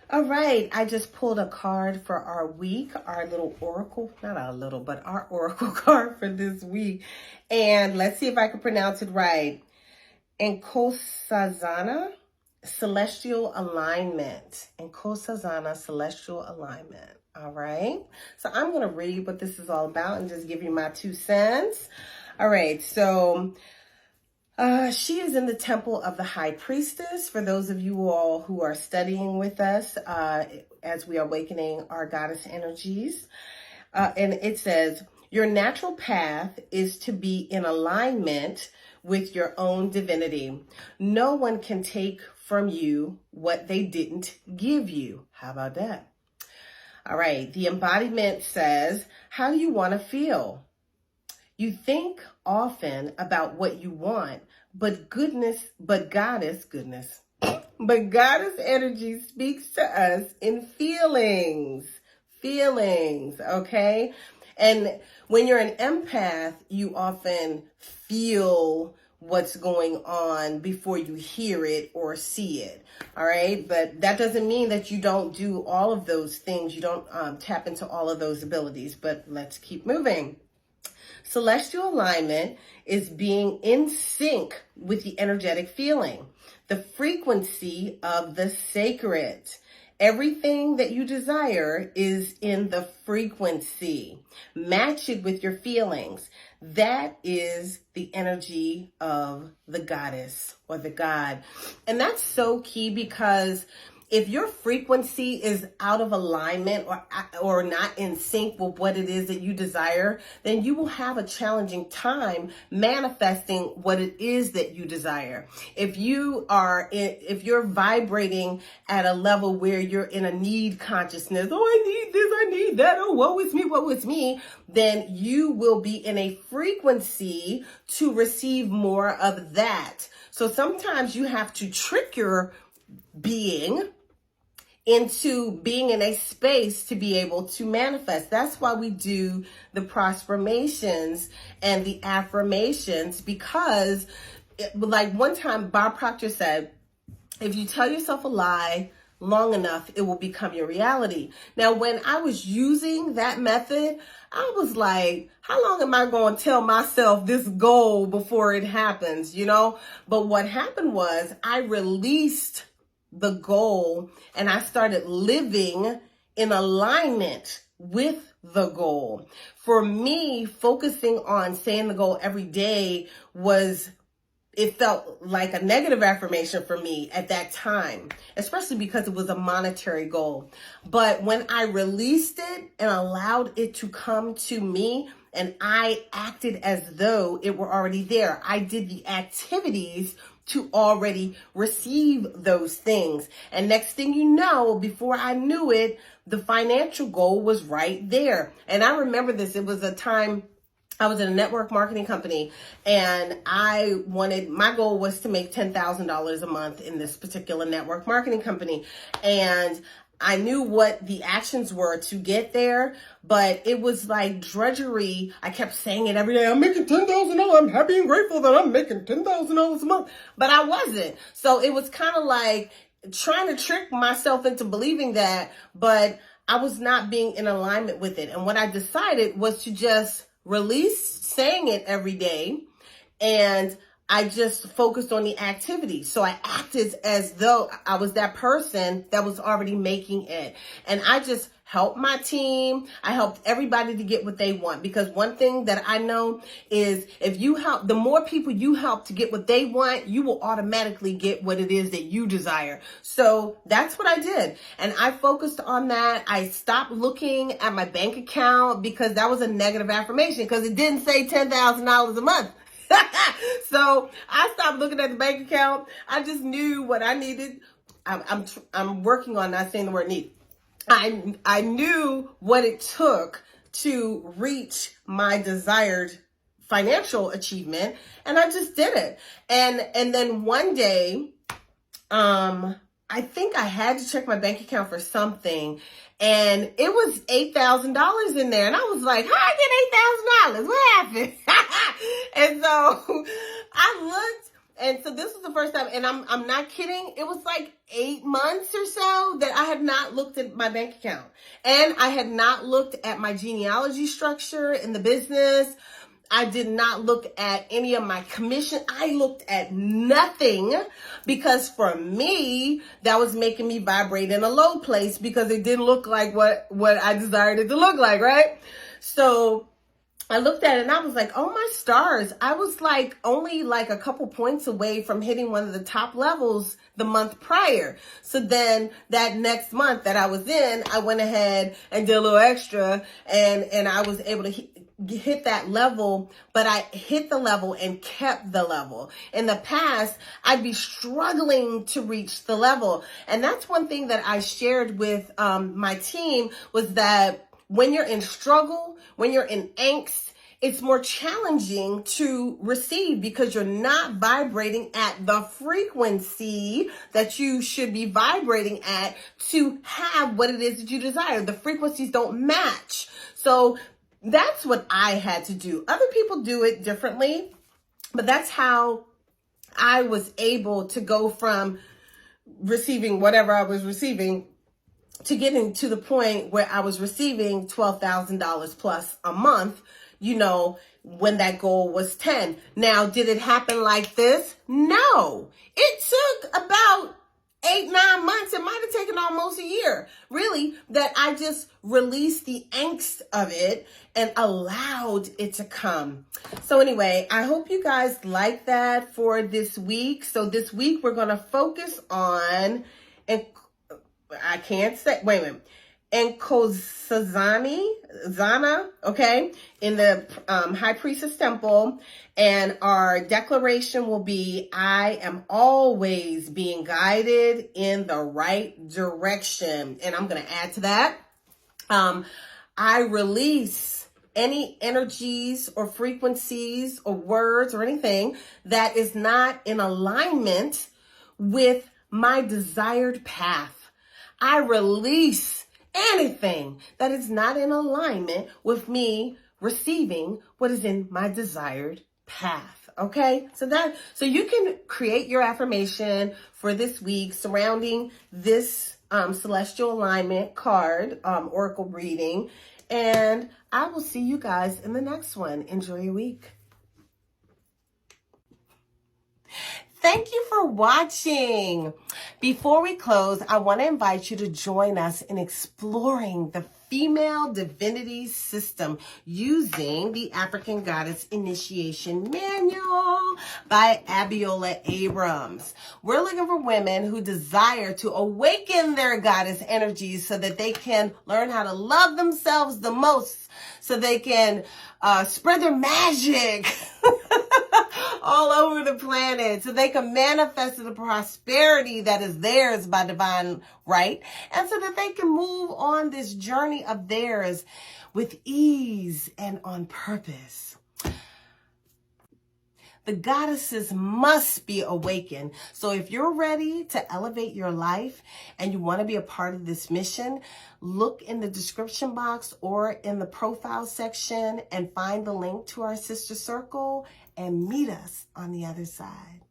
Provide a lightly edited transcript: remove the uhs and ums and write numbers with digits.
All right, I just pulled a card for our week, our little oracle, not our little, but our oracle card for this week. And let's see if I can pronounce it right. Enkosazana, celestial alignment. Enkosazana, celestial alignment. All right, so I'm going to read what this is all about and just give you my 2 cents. All right, so she is in the temple of the high priestess. For those of you all who are studying with us as we are awakening our goddess energies. And it says, your natural path is to be in alignment with your own divinity. No one can take from you what they didn't give you. How about that? All right. The embodiment says, how do you want to feel? You think often about what you want, but goddess energy speaks to us in feelings, okay? And when you're an empath, you often feel what's going on before you hear it or see it, all right? But that doesn't mean that you don't do all of those things. You don't tap into all of those abilities, but let's keep moving. Celestial alignment is being in sync with the energetic feeling, the frequency of the sacred. Everything that you desire is in the frequency. Match it with your feelings. That is the energy of the goddess or the god. And that's so key because if your frequency is out of alignment or not in sync with what it is that you desire, then you will have a challenging time manifesting what it is that you desire. If you're vibrating at a level where you're in a need consciousness, oh, I need this, I need that, oh, woe is me, then you will be in a frequency to receive more of that. So sometimes you have to trick your being into being in a space to be able to manifest. That's why we do the prospermations and the affirmations, because like one time Bob Proctor said, if you tell yourself a lie long enough, it will become your reality. Now, when I was using that method, I was like, how long am I going to tell myself this goal before it happens, you know? But what happened was I released the goal and I started living in alignment with the goal. For me, focusing on saying the goal every day it felt like a negative affirmation for me at that time, especially because it was a monetary goal. But when I released it and allowed it to come to me, and I acted as though it were already there, I did the activities to already receive those things. And next thing you know, before I knew it, the financial goal was right there. And I remember this, it was a time I was in a network marketing company and my goal was to make $10,000 a month in this particular network marketing company. And I knew what the actions were to get there, but it was like drudgery. I kept saying it every day. I'm making $10,000. I'm happy and grateful that I'm making $10,000 a month, but I wasn't. So it was kind of like trying to trick myself into believing that, but I was not being in alignment with it. And what I decided was to just release saying it every day, and I just focused on the activity. So I acted as though I was that person that was already making it. And I just helped my team. I helped everybody to get what they want. Because one thing that I know is if you help, the more people you help to get what they want, you will automatically get what it is that you desire. So that's what I did. And I focused on that. I stopped looking at my bank account because that was a negative affirmation because it didn't say $10,000 a month. So I stopped looking at the bank account. I just knew what I needed. I'm working on not saying the word need. I knew what it took to reach my desired financial achievement, and I just did it. And then one day, I think I had to check my bank account for something, and it was $8,000 in there. And I was like, how I get $8,000? What happened? And so I looked And so this was the first time, and I'm not kidding. It was like 8 months or so that I had not looked at my bank account. And I had not looked at my genealogy structure in the business. I did not look at any of my commission. I looked at nothing because for me, that was making me vibrate in a low place because it didn't look like what I desired it to look like, right? So I looked at it and I was like, oh my stars. I was like only like a couple points away from hitting one of the top levels the month prior. So then that next month that I was in, I went ahead and did a little extra and I was able to hit that level, but I hit the level and kept the level. In the past, I'd be struggling to reach the level. And that's one thing that I shared with my team was that when you're in struggle, when you're in angst, it's more challenging to receive because you're not vibrating at the frequency that you should be vibrating at to have what it is that you desire. The frequencies don't match. So that's what I had to do. Other people do it differently, but that's how I was able to go from receiving whatever I was receiving to getting to the point where I was receiving $12,000 plus a month, when that goal was 10. Now, did it happen like this? No. It took about 8-9 months. It might have taken almost a year, really, that I just released the angst of it and allowed it to come. So anyway, I hope you guys like that for this week. So this week we're going to focus on, and I can't say, wait a minute, Zana, okay, in the High Priestess Temple. And our declaration will be, I am always being guided in the right direction. And I'm going to add to that, I release any energies or frequencies or words or anything that is not in alignment with my desired path. I release anything that is not in alignment with me receiving what is in my desired path. Okay, so you can create your affirmation for this week surrounding this celestial alignment card, oracle reading, and I will see you guys in the next one. Enjoy your week. Thank you for watching. Before we close, I want to invite you to join us in exploring the female divinity system using the African Goddess Initiation Manual by Abiola Abrams. We're looking for women who desire to awaken their goddess energies so that they can learn how to love themselves the most, so they can spread their magic all over the planet, so they can manifest the prosperity that is theirs by divine right, and so that they can move on this journey of theirs with ease and on purpose. The goddesses must be awakened. So if you're ready to elevate your life and you want to be a part of this mission, look in the description box or in the profile section and find the link to our sister circle and meet us on the other side.